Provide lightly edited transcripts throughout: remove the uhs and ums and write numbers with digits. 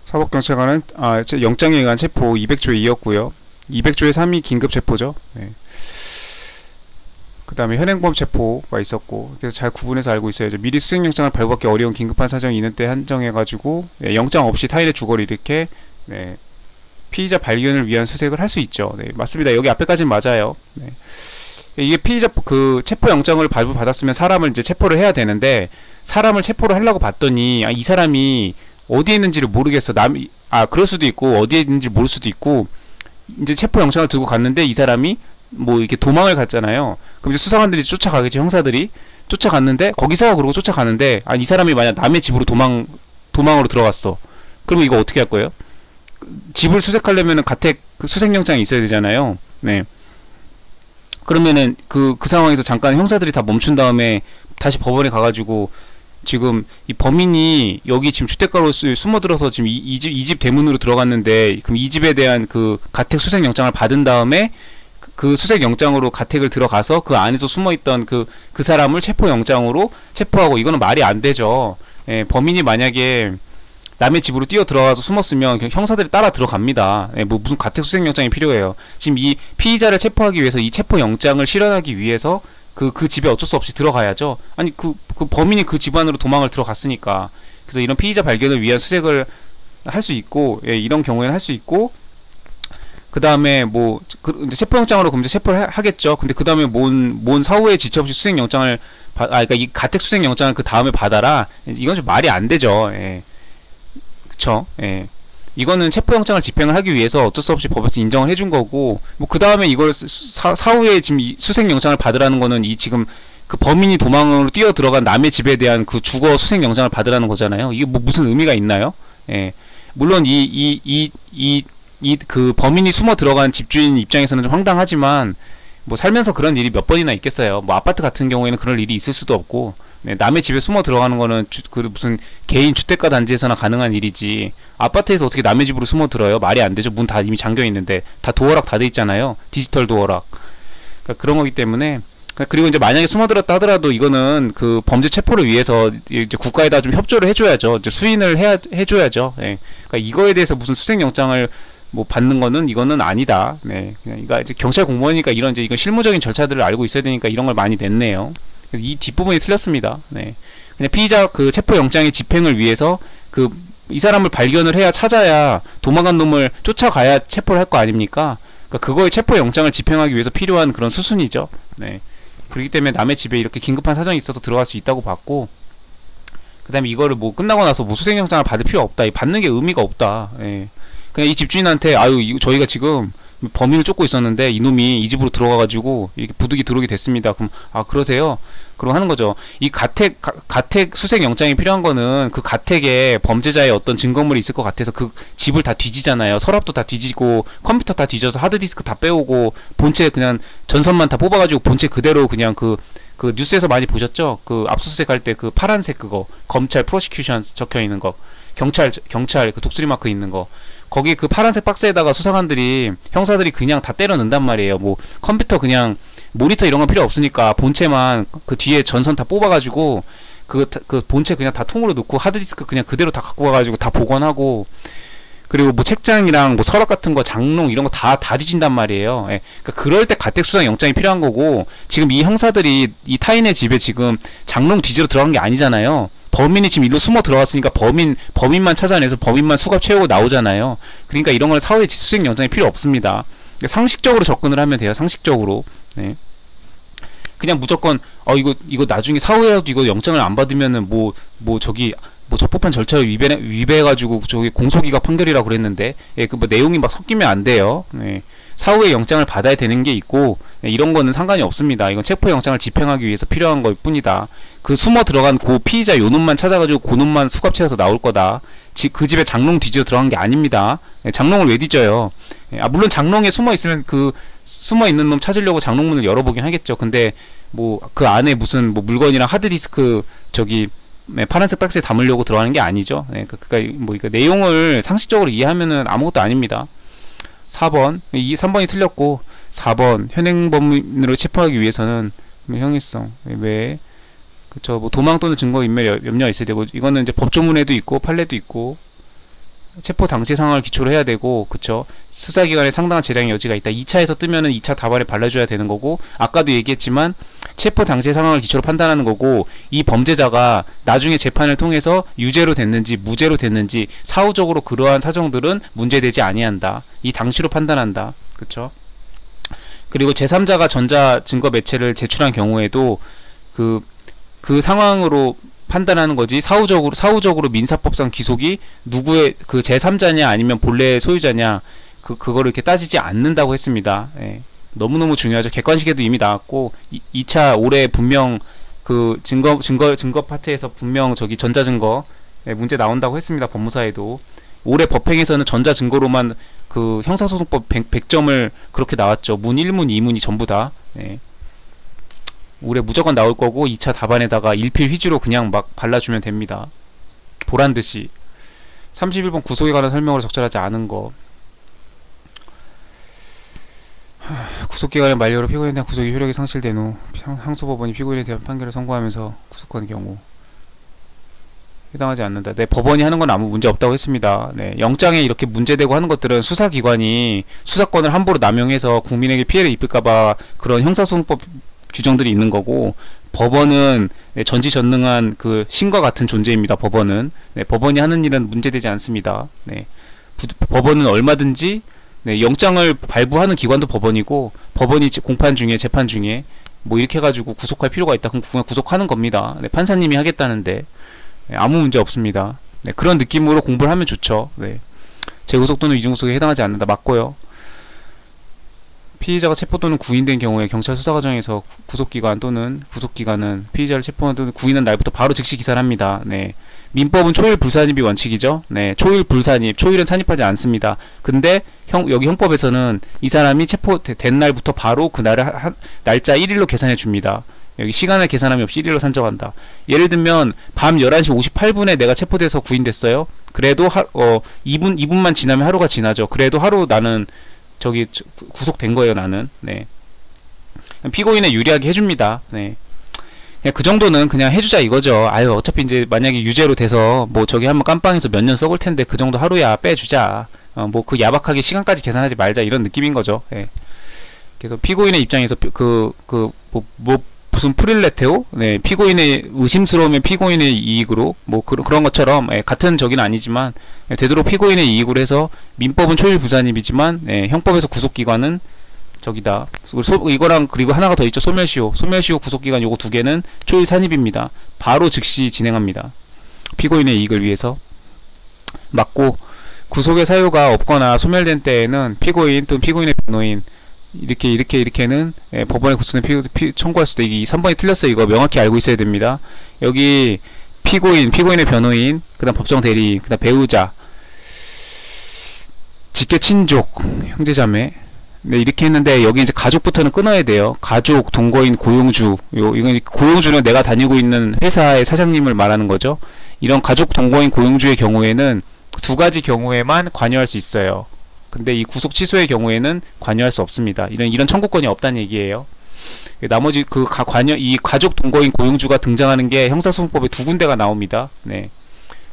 사법경찰관은 영장에 의한 체포 200조의 2였고요. 200조의 3이 긴급체포죠. 네. 그 다음에 현행범 체포가 있었고, 그래서 잘 구분해서 알고 있어야죠. 미리 수색영장을 발부받기 어려운 긴급한 사정이 있는 때 한정해가지고 영장 없이 타인의 주거를 이렇게 피의자 발견을 위한 수색을 할 수 있죠. 네, 맞습니다. 여기 앞에까지는 맞아요. 네. 이게 피의자 그 체포영장을 발부받았으면 사람을 이제 체포를 해야 되는데, 사람을 체포를 하려고 봤더니 이 사람이 어디에 있는지를 모르겠어. 그럴 수도 있고 어디에 있는지 모를 수도 있고, 이제 체포영장을 들고 갔는데 이 사람이 뭐 이렇게 도망을 갔잖아요. 그럼 이제 수사관들이 쫓아가겠지. 형사들이 쫓아갔는데, 거기서 그러고 쫓아가는데 이 사람이 만약 남의 집으로 도망으로 들어갔어. 그러면 이거 어떻게 할 거예요? 집을 수색하려면은 가택 수색영장이 있어야 되잖아요. 네. 그러면은 그 상황에서 잠깐 형사들이 다 멈춘 다음에 다시 법원에 가가지고, 지금 이 범인이 여기 지금 주택가로 숨어들어서 지금 이 집 대문으로 들어갔는데, 그럼 이 집에 대한 그 가택 수색영장을 받은 다음에 그 수색영장으로 가택을 들어가서 그 안에서 숨어있던 그 사람을 체포영장으로 체포하고, 이거는 말이 안 되죠. 예, 범인이 만약에 남의 집으로 뛰어 들어가서 숨었으면 형사들이 따라 들어갑니다. 예, 뭐 무슨 가택 수색영장이 필요해요. 지금 이 피의자를 체포하기 위해서, 이 체포영장을 실현하기 위해서 그 집에 어쩔 수 없이 들어가야죠. 아니 그 범인이 그 집 안으로 도망을 들어갔으니까. 그래서 이런 피의자 발견을 위한 수색을 할 수 있고, 예, 이런 경우에는 할 수 있고, 그 다음에 뭐 이제 체포영장으로 그럼 이제 체포를 하겠죠. 근데 그 다음에 뭔 사후에 지체 없이 수색영장을 그러니까 이 가택 수색영장을 그 다음에 받아라. 이건 좀 말이 안 되죠. 예. 그쵸? 예. 이거는 체포영장을 집행을 하기 위해서 어쩔 수 없이 법에서 인정을 해준 거고, 뭐 그 다음에 이걸 사후에 지금 이 수색영장을 받으라는 거는 이 지금 그 범인이 도망으로 뛰어 들어간 남의 집에 대한 그 주거 수색영장을 받으라는 거잖아요. 이게 뭐 무슨 의미가 있나요? 예. 물론 그 범인이 숨어 들어간 집주인 입장에서는 좀 황당하지만, 뭐 살면서 그런 일이 몇 번이나 있겠어요. 뭐 아파트 같은 경우에는 그럴 일이 있을 수도 없고, 네, 남의 집에 숨어 들어가는 거는 무슨 개인 주택가 단지에서나 가능한 일이지, 아파트에서 어떻게 남의 집으로 숨어 들어요? 말이 안 되죠. 문 다 이미 잠겨 있는데, 다 도어락 다 돼 있잖아요. 디지털 도어락. 그러니까 그런 거기 때문에. 그리고 이제 만약에 숨어 들었다 하더라도 이거는 그 범죄 체포를 위해서 이제 국가에다 좀 협조를 해줘야죠. 이제 수인을 해줘야죠. 네. 그러니까 이거에 대해서 무슨 수색영장을 뭐 받는 거는 이거는 아니다. 네. 그러니까 이제 경찰 공무원이니까 이런 이제 이건 실무적인 절차들을 알고 있어야 되니까 이런 걸 많이 냈네요. 이 뒷부분이 틀렸습니다. 네. 그냥 피의자 그 체포영장의 집행을 위해서 이 사람을 발견을 해야, 찾아야, 도망간 놈을 쫓아가야 체포를 할 거 아닙니까? 그러니까 그거의 체포영장을 집행하기 위해서 필요한 그런 수순이죠. 네. 그렇기 때문에 남의 집에 이렇게 긴급한 사정이 있어서 들어갈 수 있다고 봤고, 그 다음에 이거를 뭐 끝나고 나서 뭐 수색영장을 받을 필요 없다. 받는 게 의미가 없다. 예. 그냥 이 집주인한테 저희가 지금 범인을 쫓고 있었는데 이놈이 이 집으로 들어가가지고 이렇게 부득이 들어오게 됐습니다. 그럼 그러세요? 그럼 하는 거죠. 이 가택 수색 영장이 필요한 거는 그 가택에 범죄자의 어떤 증거물이 있을 것 같아서 그 집을 다 뒤지잖아요. 서랍도 다 뒤지고 컴퓨터 다 뒤져서 하드디스크 다 빼오고 본체 그냥 전선만 다 뽑아가지고 본체 그대로 그냥 그 뉴스에서 많이 보셨죠? 그 압수수색 할 때 그 파란색 그거 검찰 프로시큐션 적혀 있는 거, 경찰 그 독수리 마크 있는 거, 거기 그 파란색 박스에다가 수사관들이 형사들이 그냥 다 때려 넣는단 말이에요. 뭐 컴퓨터 그냥 모니터 이런 건 필요 없으니까 본체만 그 뒤에 전선 다 뽑아가지고 그 본체 그냥 다 통으로 넣고 하드디스크 그냥 그대로 다 갖고 가가지고 다 복원하고, 그리고 뭐 책장이랑 뭐 서랍 같은 거, 장롱 이런 거 다 뒤진단 말이에요. 예. 그러니까 그럴 때 가택 수색 영장이 필요한 거고, 지금 이 형사들이 이 타인의 집에 지금 장롱 뒤지러 들어간 게 아니잖아요. 범인이 지금 일로 숨어 들어갔으니까 범인만 찾아내서 범인만 수갑 채우고 나오잖아요. 그러니까 이런 걸 사후에 수색 영장이 필요 없습니다. 상식적으로 접근을 하면 돼요. 상식적으로. 네. 그냥 무조건 이거 나중에 사후에라도 이거 영장을 안 받으면은 뭐 적법한 절차를 위배해가지고 저기 공소기각 판결이라고 그랬는데, 예, 그 뭐 내용이 막 섞이면 안 돼요. 네. 사후에 영장을 받아야 되는 게 있고, 네, 이런 거는 상관이 없습니다. 이건 체포 영장을 집행하기 위해서 필요한 걸 뿐이다. 그 숨어 들어간 그 피의자 요 놈만 찾아가지고 그 놈만 수갑 채워서 나올 거다. 그 집에 장롱 뒤져 들어간 게 아닙니다. 네, 장롱을 왜 뒤져요? 네, 물론 장롱에 숨어 있으면 그 숨어 있는 놈 찾으려고 장롱문을 열어보긴 하겠죠. 근데 뭐 그 안에 무슨 뭐 물건이랑 하드디스크 네, 파란색 박스에 담으려고 들어가는 게 아니죠. 네, 그러니까 내용을 상식적으로 이해하면은 아무것도 아닙니다. 4번, 3번이 틀렸고, 4번 현행범인으로 체포하기 위해서는 형의성, 왜 그쵸, 뭐 도망 또는 증거 인멸 염려가 있어야 되고, 이거는 이제 법조문에도 있고 판례도 있고, 체포 당시 상황을 기초로 해야 되고, 그쵸? 수사기관에 상당한 재량의 여지가 있다. 2차에서 뜨면은 2차 답안에 발라줘야 되는 거고, 아까도 얘기했지만 체포 당시의 상황을 기초로 판단하는 거고, 이 범죄자가 나중에 재판을 통해서 유죄로 됐는지 무죄로 됐는지 사후적으로 그러한 사정들은 문제되지 아니한다. 이 당시로 판단한다. 그쵸? 그리고 제3자가 전자증거 매체를 제출한 경우에도 그 상황으로 판단하는 거지, 사후적으로 민사법상 기속이 누구의 그 제3자냐 아니면 본래 소유자냐 그거를 이렇게 따지지 않는다고 했습니다. 예. 너무너무 중요하죠. 객관식에도 이미 나왔고 2차 올해 분명 그 증거 파트에서 분명 저기 전자증거 문제 나온다고 했습니다. 법무사에도 올해 법행에서는 전자증거로만 그 형사소송법 100점을 그렇게 나왔죠. 문 1문 2문이 전부 다. 예. 올해 무조건 나올 거고 2차 답안에다가 일필 휘지로 그냥 막 발라주면 됩니다. 보란듯이. 31번 구속에 관한 설명으로 적절하지 않은 거. 구속기간의 만료로 피고인에 대한 구속이 효력이 상실된 후 항소법원이 피고인에 대한 판결을 선고하면서 구속하는 경우 해당하지 않는다. 네, 법원이 하는 건 아무 문제 없다고 했습니다. 네, 영장에 이렇게 문제되고 하는 것들은 수사기관이 수사권을 함부로 남용해서 국민에게 피해를 입을까봐 그런 형사소송법 규정들이 있는 거고, 법원은 전지전능한 그 신과 같은 존재입니다. 법원은. 네, 법원이 하는 일은 문제되지 않습니다. 네, 법원은 얼마든지 영장을 발부하는 기관도 법원이고, 법원이 공판 중에 재판 중에 뭐 이렇게 해가지고 구속할 필요가 있다. 그럼 그냥 구속하는 겁니다. 네, 판사님이 하겠다는데 네, 아무 문제 없습니다. 네, 그런 느낌으로 공부를 하면 좋죠. 네, 재구속 또는 이중구속에 해당하지 않는다. 맞고요. 피의자가 체포 또는 구인된 경우에 경찰 수사 과정에서 구속기관은 피의자를 체포한 또는 구인한 날부터 바로 즉시 기사를 합니다. 네. 민법은 초일 불산입이 원칙이죠. 네. 초일 불산입. 초일은 산입하지 않습니다. 근데 여기 형법에서는 이 사람이 체포된 날부터 바로 그 날짜 1일로 계산해 줍니다. 여기 시간을 계산함이 없이 1일로 산정한다. 예를 들면 밤 11시 58분에 내가 체포돼서 구인됐어요. 그래도 2분만 지나면 하루가 지나죠. 그래도 하루 나는 저기 구속된 거예요. 나는. 네. 피고인에 유리하게 해줍니다. 네. 그냥 그 정도는 그냥 해주자 이거죠. 아유, 어차피 이제 만약에 유죄로 돼서 뭐 저기 한번 깜빵에서 몇 년 썩을 텐데 그 정도 하루야 빼주자. 뭐 그 야박하게 시간까지 계산하지 말자 이런 느낌인 거죠. 네. 그래서 피고인의 입장에서 무슨 프릴레테오? 네, 피고인의 의심스러우면 피고인의 이익으로 뭐 그런 것처럼 같은 저기는 아니지만 되도록 피고인의 이익으로 해서 민법은 초일 불산입이지만 형법에서 구속기관은 저기다. 이거랑 그리고 하나가 더 있죠. 소멸시효 구속기간 요거 두 개는 초일 산입입니다. 바로 즉시 진행합니다. 피고인의 이익을 위해서. 맞고, 구속의 사유가 없거나 소멸된 때에는 피고인 또는 피고인의 변호인 이렇게는 법원에 구속된 청구할 수도. 이게 3번이 틀렸어요. 이거 명확히 알고 있어야 됩니다. 여기 피고인의 변호인, 그 다음 법정 대리인, 그 다음 배우자, 직계 친족, 형제자매. 네, 이렇게 했는데 여기 이제 가족부터는 끊어야 돼요. 가족, 동거인, 고용주. 이건 고용주는 내가 다니고 있는 회사의 사장님을 말하는 거죠. 이런 가족, 동거인, 고용주의 경우에는 두 가지 경우에만 관여할 수 있어요. 근데 이 구속 취소의 경우에는 관여할 수 없습니다. 이런 청구권이 없다는 얘기예요. 나머지 이 가족, 동거인, 고용주가 등장하는 게 형사소송법에 두 군데가 나옵니다. 네.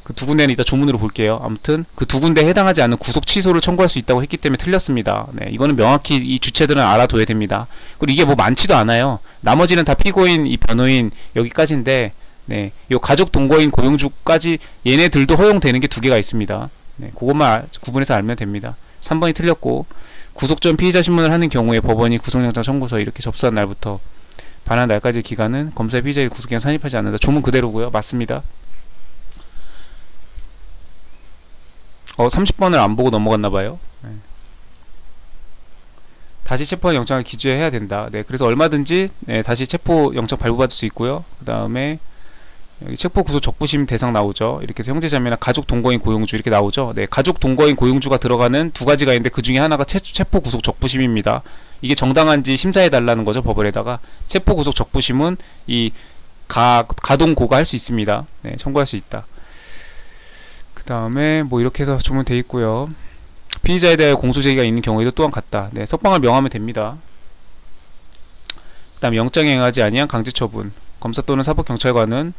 그 두 군데는 이따 조문으로 볼게요. 아무튼 그 두 군데에 해당하지 않는 구속 취소를 청구할 수 있다고 했기 때문에 틀렸습니다. 네. 이거는 명확히 이 주체들은 알아둬야 됩니다. 그리고 이게 뭐 많지도 않아요. 나머지는 다 피고인, 이 변호인 여기까지인데, 네. 요 가족, 동거인, 고용주까지 얘네들도 허용되는 게 두 개가 있습니다. 네. 그것만 구분해서 알면 됩니다. 3번이 틀렸고, 구속 전 피의자 신문을 하는 경우에 법원이 구속영장 청구서 이렇게 접수한 날부터 반환 날까지의 기간은 검사의 피의자의 구속기간 산입하지 않는다. 조문 그대로고요. 맞습니다. 30번을 안 보고 넘어갔나봐요. 네. 다시 체포한 영장을 기재해야 된다. 네, 그래서 얼마든지 다시 체포 영장 발부받을 수 있고요. 그 다음에 여기 체포 구속 적부심 대상 나오죠. 이렇게 해서 형제자매나 가족, 동거인, 고용주 이렇게 나오죠. 네, 가족, 동거인, 고용주가 들어가는 두 가지가 있는데 그 중에 하나가 체포 구속 적부심입니다. 이게 정당한지 심사해 달라는 거죠. 법원에다가. 체포 구속 적부심은 이 가동고가 할 수 있습니다. 네, 청구할 수 있다. 그 다음에 뭐 이렇게 해서 조문 돼 있고요. 피의자에 대해 공소제기가 있는 경우에도 또한 같다. 네, 석방을 명하면 됩니다. 그 다음 영장에 응하지 아니한 강제처분. 검사 또는 사법경찰관은